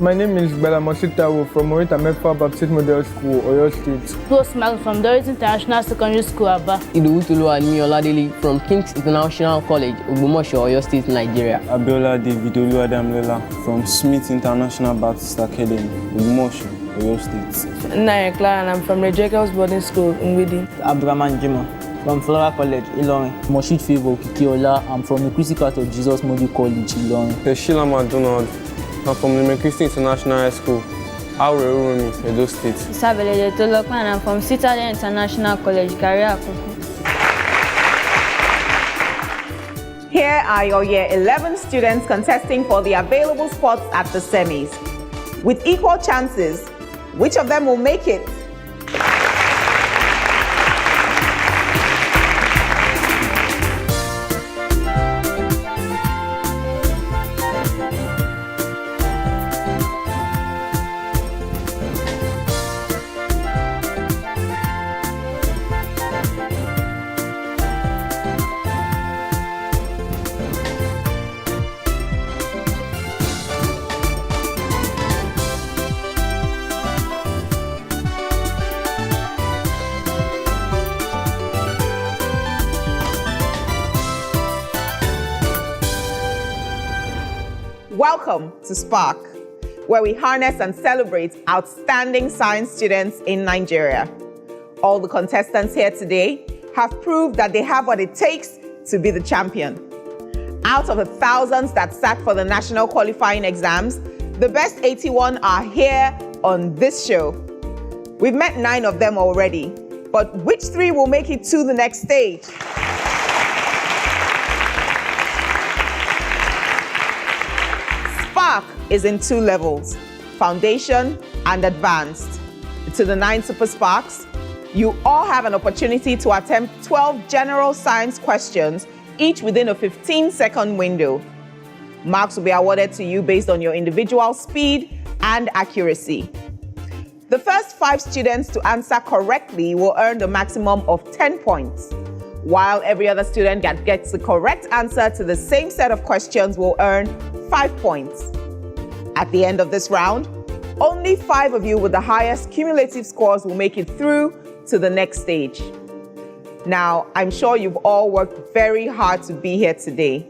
My name is Balamositawo from Morita Mefa Baptist Model School, Oyo State. Close Mark from Doris International Secondary School, Aba. Idowutulu Alimi Oladele from King's International College, Ogbomoso, Oyo State, Nigeria. Abiola David Oluwadamlola from Smith International Baptist Academy, Ogbomoso, Oyo State. Naya Clara, and I'm from the Jacobs Boarding School in Widi. Abdurrahman Jimo from Flora College, Ilorin. Moshid Favor Kikiola, I'm from the Christian Heart of Jesus Model College, Ilorin. Sheila McDonald, I'm from the Christian International High School, Aurorumi, Edo State. Isabelle Tolokman, and I'm from Citadel International College, Kariako. Here are your Year 11 students contesting for the available spots at the semis. With equal chances, which of them will make it? Welcome to SPAK, where we harness and celebrate outstanding science students in Nigeria. All the contestants here today have proved that they have what it takes to be the champion. Out of the thousands that sat for the national qualifying exams, the best 81 are here on this show. We've met 9 of them already, but which 3 will make it to the next stage? SPAK is in 2 levels, foundation and advanced. To the 9 super SPAKs, you all have an opportunity to attempt 12 general science questions, each within a 15-second window. Marks will be awarded to you based on your individual speed and accuracy. The first 5 students to answer correctly will earn the maximum of 10 points, while every other student that gets the correct answer to the same set of questions will earn 5 points. At the end of this round, only 5 of you with the highest cumulative scores will make it through to the next stage. Now, I'm sure you've all worked very hard to be here today,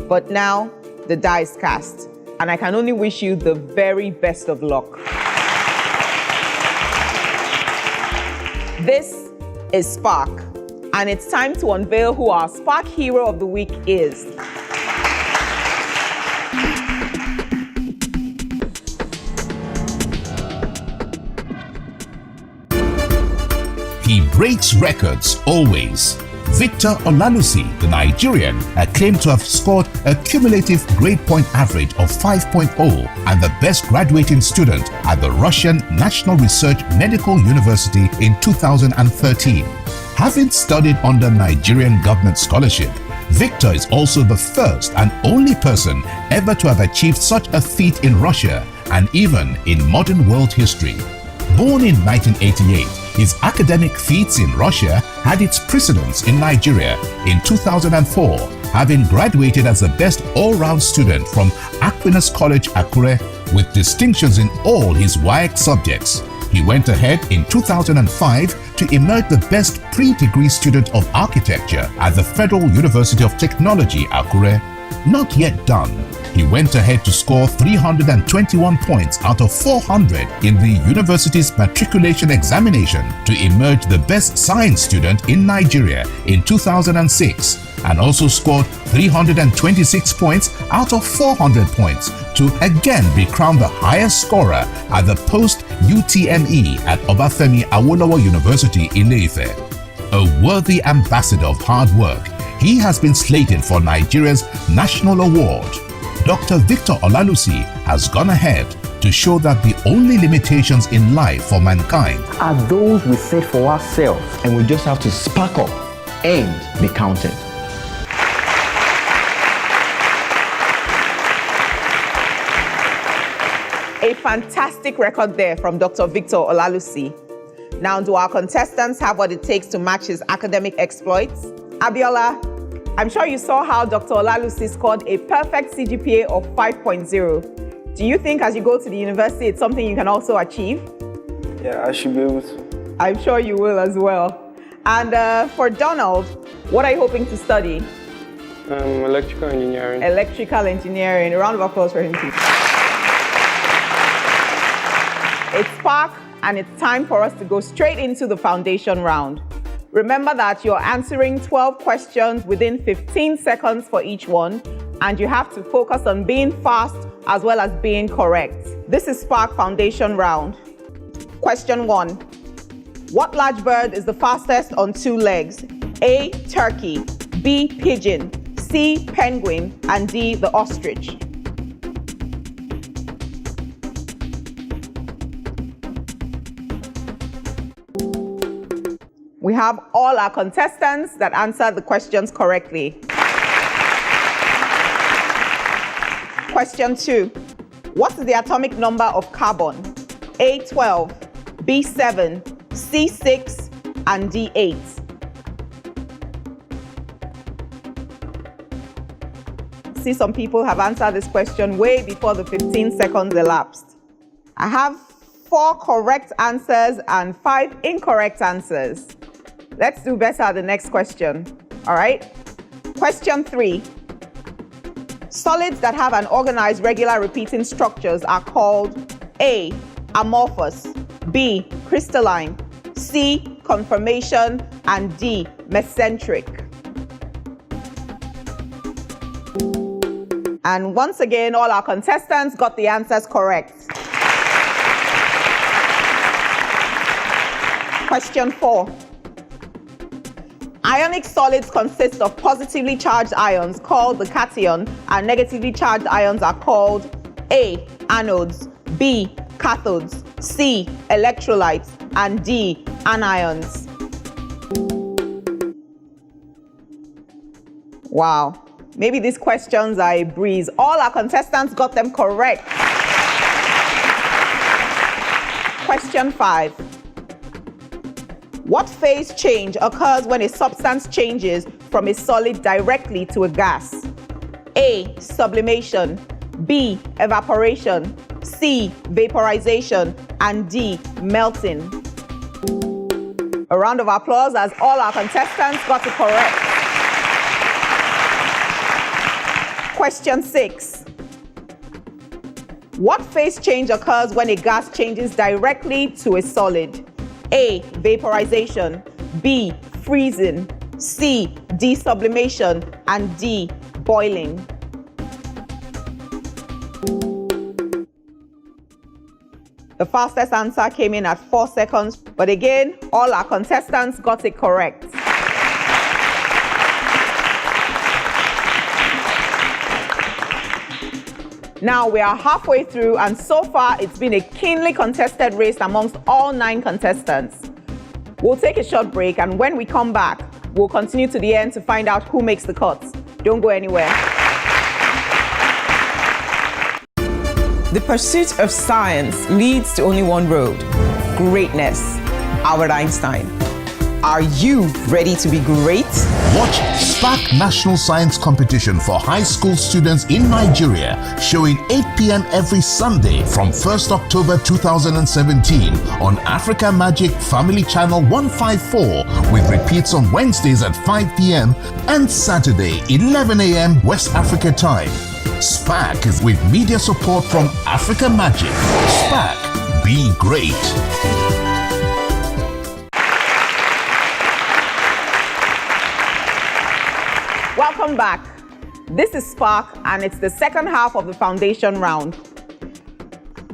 but now the die is cast, and I can only wish you the very best of luck. This is SPAK, and it's time to unveil who our SPAK Hero of the Week is. He breaks records always. Victor Olalusi, the Nigerian, claimed to have scored a cumulative grade point average of 5.0 and the best graduating student at the Russian National Research Medical University in 2013. Having studied under Nigerian government scholarship, Victor is also the first and only person ever to have achieved such a feat in Russia and even in modern world history. Born in 1988, his academic feats in Russia had its precedence in Nigeria in 2004, having graduated as the best all-round student from Aquinas College, Akure, with distinctions in all his WAEC subjects. He went ahead in 2005 to emerge the best pre-degree student of architecture at the Federal University of Technology, Akure. Not yet done, he went ahead to score 321 points out of 400 in the university's matriculation examination to emerge the best science student in Nigeria in 2006, and also scored 326 points out of 400 points to again be crowned the highest scorer at the post-UTME at Obafemi Awolowo University in Ile-Ife. A worthy ambassador of hard work, he has been slated for Nigeria's National Award. Dr. Victor Olalusi has gone ahead to show that the only limitations in life for mankind are those we set for ourselves, and we just have to spark up and be counted. A fantastic record there from Dr. Victor Olalusi. Now, do our contestants have what it takes to match his academic exploits? Abiola, I'm sure you saw how Dr. Olalusi scored a perfect CGPA of 5.0. Do you think as you go to the university, it's something you can also achieve? Yeah, I should be able to. I'm sure you will as well. And for Donald, what are you hoping to study? Electrical engineering. Electrical engineering. A round of applause for him, please. It's SPAK, and it's time for us to go straight into the foundation round. Remember that you're answering 12 questions within 15 seconds for each one, and you have to focus on being fast as well as being correct. This is SPAK Foundation Round. Question 1. What large bird is the fastest on 2 legs? A, turkey, B, pigeon, C, penguin, and D, the ostrich. We have all our contestants that answered the questions correctly. Question 2. What is the atomic number of carbon? A12, B7, C6, and D8. See, some people have answered this question way before the 15 seconds elapsed. I have 4 correct answers and 5 incorrect answers. Let's do better at the next question. All right? Question 3. Solids that have an organized, regular, repeating structures are called A, amorphous, B, crystalline, C, conformation, and D, mesenteric. And once again, all our contestants got the answers correct. Question 4. Ionic solids consist of positively charged ions called the cation, and negatively charged ions are called A, anodes, B, cathodes, C, electrolytes, and D, anions. Wow, maybe these questions are a breeze. All our contestants got them correct. Question 5. What phase change occurs when a substance changes from a solid directly to a gas? A, sublimation, B, evaporation, C, vaporization, and D, melting. A round of applause as all our contestants got it correct. Question 6. What phase change occurs when a gas changes directly to a solid? A, vaporization, B, freezing, C, desublimation, and D, boiling. The fastest answer came in at 4 seconds, but again, all our contestants got it correct. Now we are halfway through, and so far it's been a keenly contested race amongst all 9 contestants. We'll take a short break, and when we come back, we'll continue to the end to find out who makes the cuts. Don't go anywhere. The pursuit of science leads to only one road: greatness. Albert Einstein. Are you ready to be great? Watch SPAK National Science Competition for high school students in Nigeria, showing 8 p.m. every Sunday from 1st October 2017 on Africa Magic Family Channel 154, with repeats on Wednesdays at 5 p.m. and Saturday 11 a.m. West Africa time. SPAK is with media support from Africa Magic. SPAK, be great. Welcome back. This is SPAK, and it's the second half of the foundation round.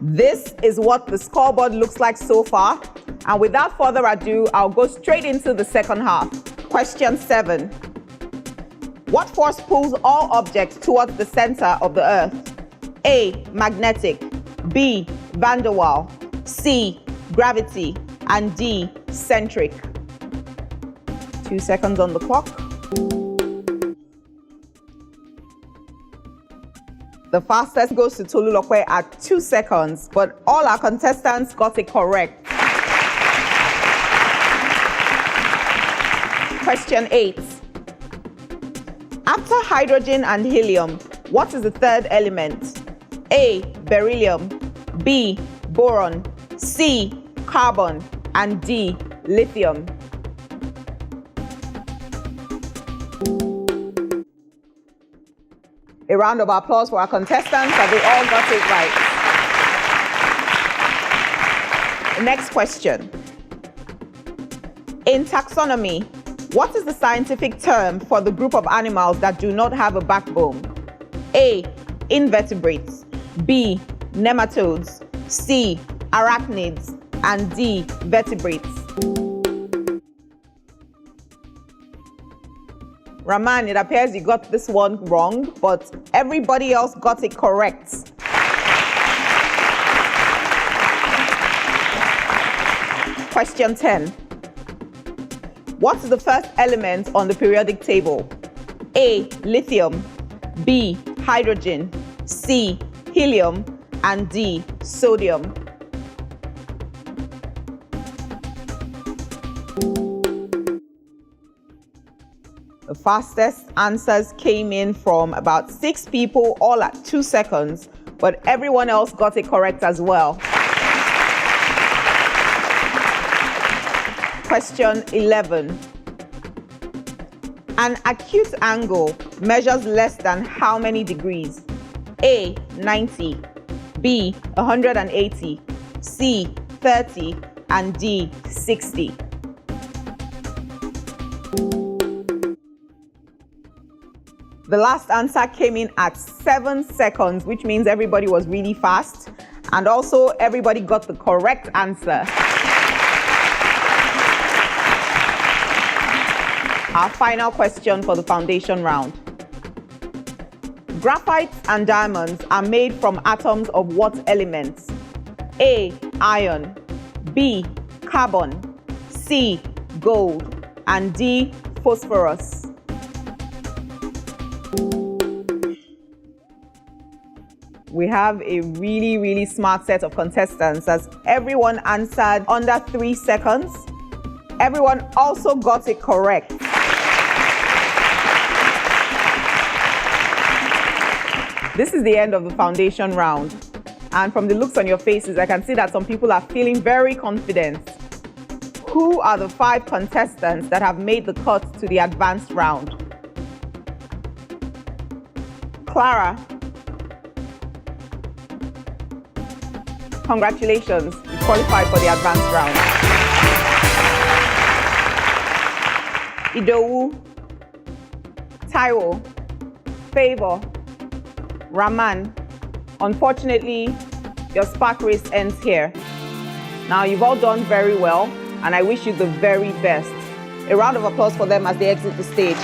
This is what the scoreboard looks like so far. And without further ado, I'll go straight into the second half. Question 7. What force pulls all objects towards the center of the Earth? A, magnetic, B, van der Waal, C, gravity, and D, centric. 2 seconds on the clock. The fastest goes to Tolulokwe at 2 seconds, but all our contestants got it correct. Question 8. After hydrogen and helium, what is the third element? A, beryllium, B, boron, C, carbon, and D, lithium? A round of applause for our contestants as they all got it right. Next question. In taxonomy, what is the scientific term for the group of animals that do not have a backbone? A, invertebrates, B, nematodes, C, arachnids, and D, vertebrates. Raman, it appears you got this one wrong, but everybody else got it correct. Question 10. What is the first element on the periodic table? A, lithium, B, hydrogen, C, helium, and D, sodium. The fastest answers came in from about 6 people, all at 2 seconds, but everyone else got it correct as well. Question 11. An acute angle measures less than how many degrees? A, 90, B, 180, C, 30, and D, 60. The last answer came in at 7 seconds, which means everybody was really fast. And also, everybody got the correct answer. Our final question for the foundation round. Graphites and diamonds are made from atoms of what elements? A, iron, B, carbon, C, gold, and D, phosphorus. We have a really, really smart set of contestants as everyone answered under 3 seconds. Everyone also got it correct. This is the end of the foundation round. And from the looks on your faces, I can see that some people are feeling very confident. Who are the 5 contestants that have made the cut to the advanced round? Clara. Congratulations, you qualified for the advanced round. Idowu, Taiwo, Favor, Raman. Unfortunately, your SPAK race ends here. Now, you've all done very well, and I wish you the very best. A round of applause for them as they exit the stage.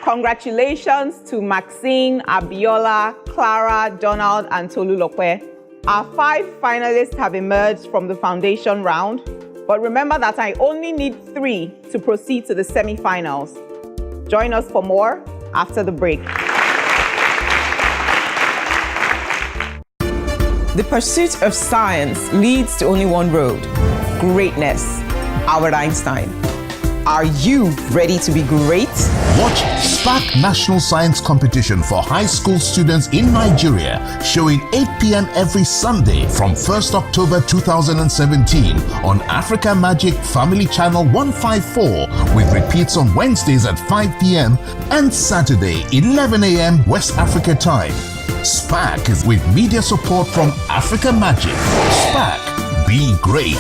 Congratulations to Maxine, Abiola, Clara, Donald, and Tolulokwe. Our 5 finalists have emerged from the foundation round, but remember that I only need 3 to proceed to the semi-finals. Join us for more after the break. The pursuit of science leads to only one road: greatness. Albert Einstein. Are you ready to be great? Watch SPAK National Science Competition for high school students in Nigeria, showing 8 p.m. every Sunday from 1st October 2017 on Africa Magic Family Channel 154, with repeats on Wednesdays at 5 p.m. and Saturday 11 a.m. West Africa time. SPAK is with media support from Africa Magic. SPAK, be great.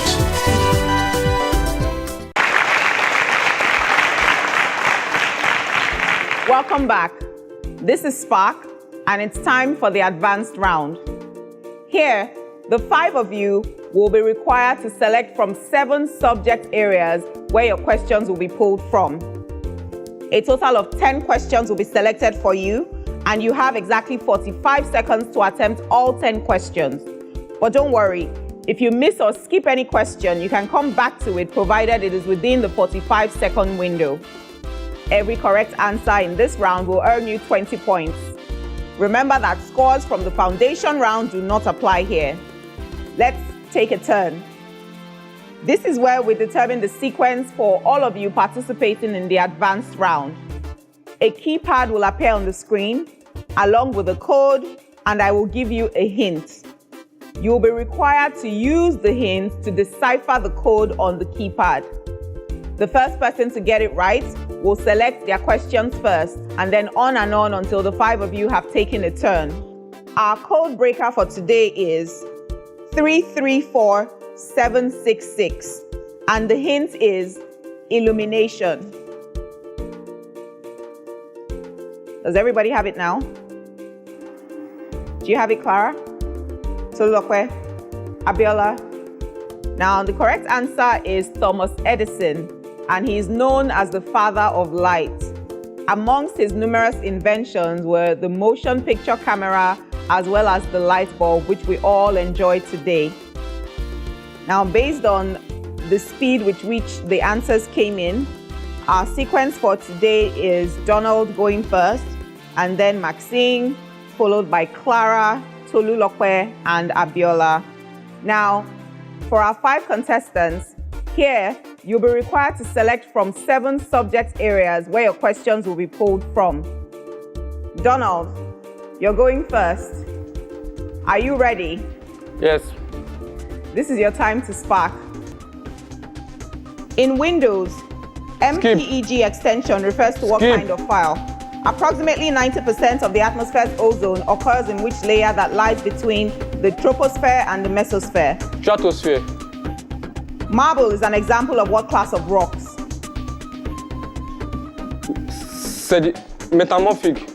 Welcome back. This is SPAK, and it's time for the advanced round. Here, the 5 of you will be required to select from 7 subject areas where your questions will be pulled from. A total of 10 questions will be selected for you, and you have exactly 45 seconds to attempt all 10 questions. But don't worry, if you miss or skip any question, you can come back to it provided it is within the 45-second window. Every correct answer in this round will earn you 20 points. Remember that scores from the foundation round do not apply here. Let's take a turn. This is where we determine the sequence for all of you participating in the advanced round. A keypad will appear on the screen. along with the code, and I will give you a hint. You will be required to use the hint to decipher the code on the keypad. The first person to get it right will select their questions first, and then on and on until the 5 of you have taken a turn. Our code breaker for today is 334766, and the hint is illumination. Does everybody have it now? Do you have it, Clara? Tolulokwe? Abiola? Now, the correct answer is Thomas Edison, and he is known as the father of light. Amongst his numerous inventions were the motion picture camera as well as the light bulb, which we all enjoy today. Now, based on the speed with which the answers came in, our sequence for today is Donald going first, and then Maxine, followed by Clara, Tolulokwe, and Abiola. Now, for our 5 contestants, here you'll be required to select from 7 subject areas where your questions will be pulled from. Donald, you're going first. Are you ready? Yes. This is your time to spark. In Windows, MPEG extension refers to what kind of file? Approximately 90% of the atmosphere's ozone occurs in which layer that lies between the troposphere and the mesosphere? Stratosphere. Marble is an example of what class of rocks? Metamorphic.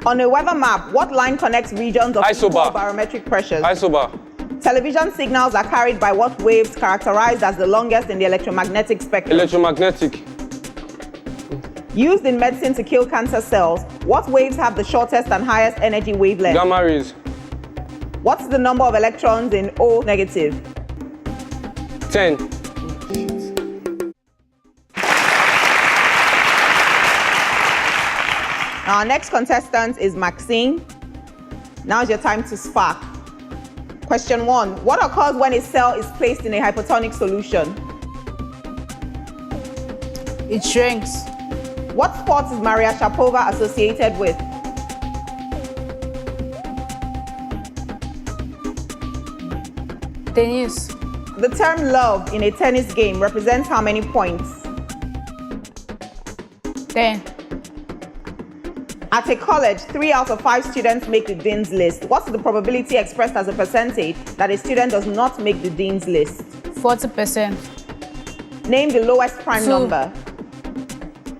On a weather map, what line connects regions of equal barometric pressures? Isobar. Television signals are carried by what waves characterized as the longest in the electromagnetic spectrum? Electromagnetic. Used in medicine to kill cancer cells, what waves have the shortest and highest energy wavelength? Gamma rays. What's the number of electrons in O negative? 10. Now, our next contestant is Maxine. Now's your time to spark. Question 1. What occurs when a cell is placed in a hypertonic solution? It shrinks. What sport is Maria Sharapova associated with? Tennis. The term love in a tennis game represents how many points? 10. At a college, 3 out of 5 students make the dean's list. What's the probability expressed as a percentage that a student does not make the dean's list? 40%. Name the lowest prime 2. number.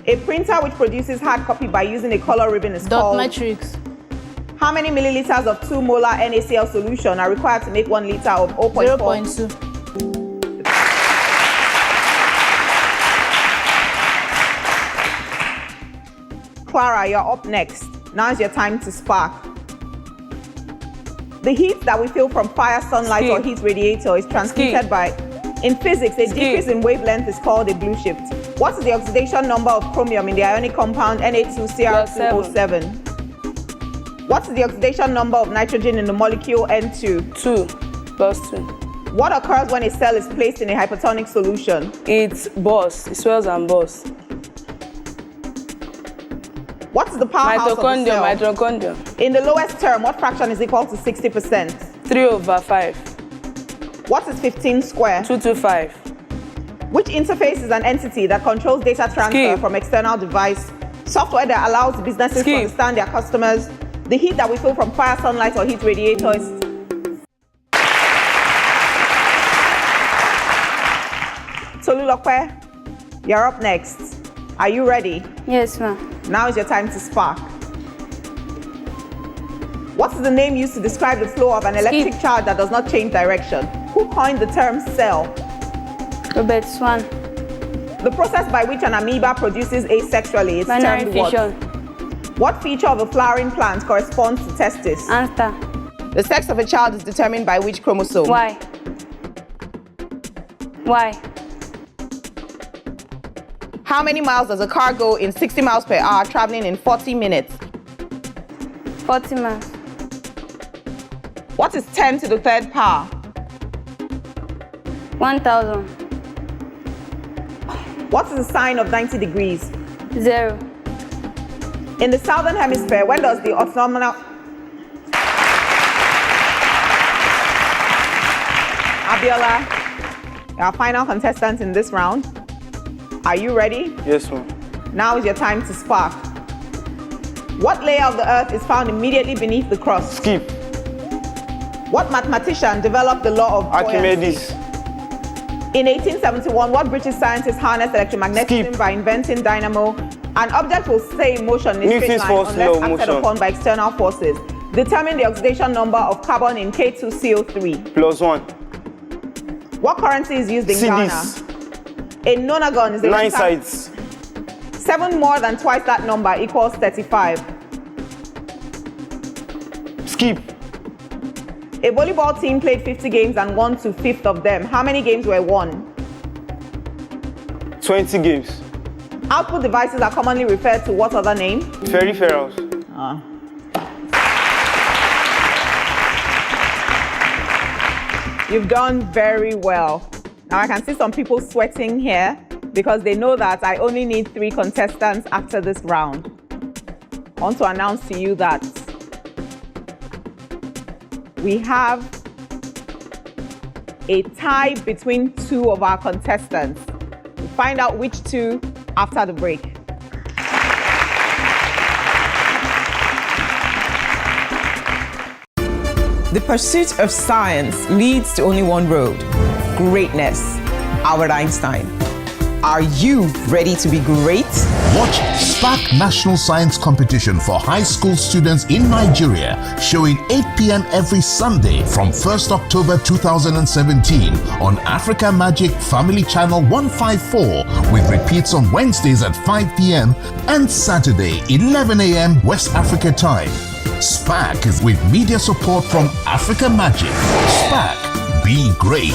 A printer which produces hard copy by using a color ribbon is Dot called? matrix. How many milliliters of 2 molar NaCl solution are required to make 1 liter of 0.4? 0.2. Clara, you're up next. Now's your time to spark. The heat that we feel from fire, sunlight, or heat radiator is transmitted by... In physics, a decrease in wavelength is called a blue shift. What is the oxidation number of chromium in the ionic compound Na2Cr2O7? What is the oxidation number of nitrogen in the molecule N2? 2 plus 2. What occurs when a cell is placed in a hypertonic solution? It bursts. It swells and bursts. What is the powerhouse of the cell? Mitochondrion. In the lowest term, what fraction is equal to 60%? 3/5. What is 15 square? 2/5. Which interface is an entity that controls data transfer from external device? Software that allows businesses to understand their customers. The heat that we feel from fire, sunlight, or heat radiator is... Tolulokwe, you're up next. Are you ready? Yes, ma'am. Now is your time to spark. What is the name used to describe the flow of an electric charge that does not change direction? Who coined the term cell? Robert Swan. The process by which an amoeba produces asexually is termed what? Fission. What feature of a flowering plant corresponds to testis? Answer. The sex of a child is determined by which chromosome? Why? Why? How many miles does a car go in 60 miles per hour traveling in 40 minutes? 40 miles. What is 10 to the third power? 1,000. What is the sine of 90 degrees? 0. In the Southern Hemisphere, when does the autumnal... Abiola, our final contestant in this round. Are you ready? Yes, ma'am. Now is your time to spark. What layer of the earth is found immediately beneath the crust? Skip. What mathematician developed the law of buoyancy? Archimedes. In 1871, what British scientist harnessed electromagnetism by inventing dynamo? An object will stay in motion in a straight line unless acted upon by external forces. Determine the oxidation number of carbon in K2CO3. +1. What currency is used in Ghana? A nonagon is the 9 sides. 7 more than twice that number equals 35. Skip. A volleyball team played 50 games and won 2/5 of them. How many games were won? 20 games. Output devices are commonly referred to what other name? Peripherals. You've done very well. Now I can see some people sweating here because they know that I only need 3 contestants after this round. I want to announce to you that we have a tie between 2 of our contestants. We'll find out which 2 after the break. The pursuit of science leads to only one road: greatness. Albert Einstein. Are you ready to be great? Watch SPAK National Science Competition for high school students in Nigeria, showing 8 p.m. every Sunday from 1st October 2017 on Africa Magic Family Channel 154, with repeats on Wednesdays at 5 p.m. and Saturday 11 a.m. West Africa time. SPAK is with media support from Africa Magic. SPAK, be great.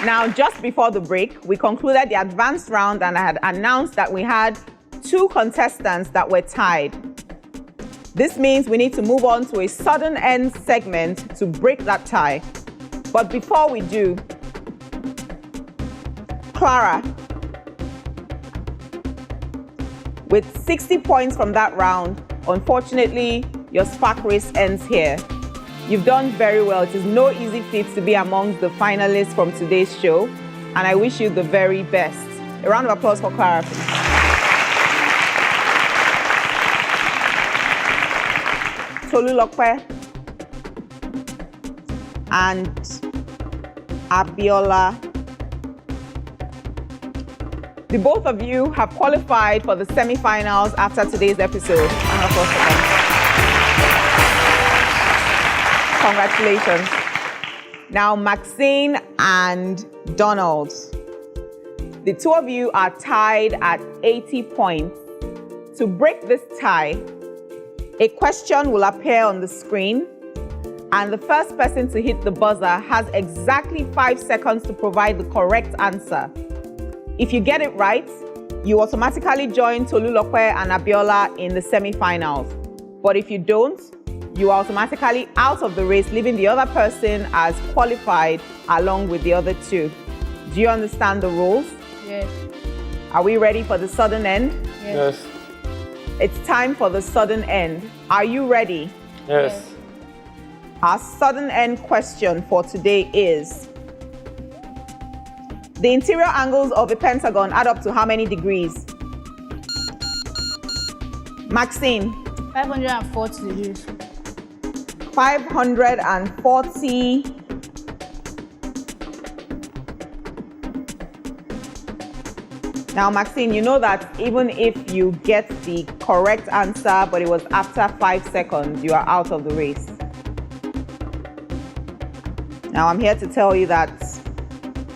Now, just before the break, we concluded the advanced round and I had announced that we had 2 contestants that were tied. This means we need to move on to a sudden end segment to break that tie. But before we do, Clara, with 60 points from that round, unfortunately, your SPAK race ends here. You've done very well. It is no easy feat to be among the finalists from today's show, and I wish you the very best. A round of applause for Clara, please. Tolulokpe and Abiola. The both of you have qualified for the semi-finals after today's episode. Round of applause for them. Congratulations. Now, Maxine and Donald, the 2 of you are tied at 80 points. To break this tie, a question will appear on the screen, and the first person to hit the buzzer has exactly 5 seconds to provide the correct answer. If you get it right, you automatically join Tolulokpe and Abiola in the semi-finals. But if you don't, you are automatically out of the race, leaving the other person as qualified along with the other 2. Do you understand the rules? Yes. Are we ready for the sudden end? Yes. It's time for the sudden end. Are you ready? Yes. Our sudden end question for today is: the interior angles of a pentagon add up to how many degrees? Maxine. 540 degrees. 540. Now, Maxine, you know that even if you get the correct answer, but it was after 5 seconds, you are out of the race. Now, I'm here to tell you that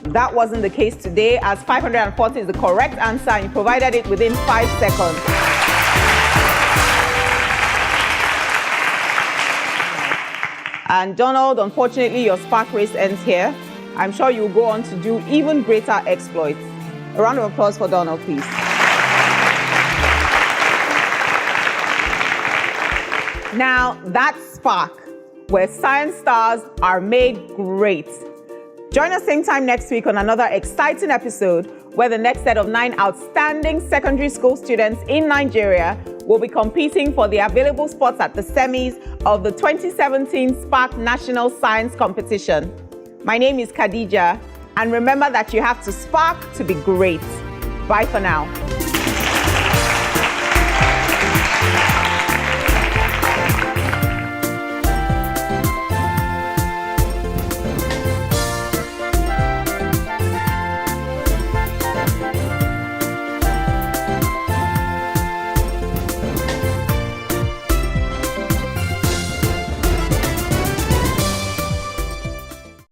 that wasn't the case today, as 540 is the correct answer, and you provided it within 5 seconds. And Donald, unfortunately, your SPAK race ends here. I'm sure you'll go on to do even greater exploits. A round of applause for Donald, please. Now, that's SPAK, where science stars are made great. Join us same time next week on another exciting episode where the next set of 9 outstanding secondary school students in Nigeria will be competing for the available spots at the semis of the 2017 SPAK National Science Competition. My name is Khadija, and remember that you have to spark to be great. Bye for now.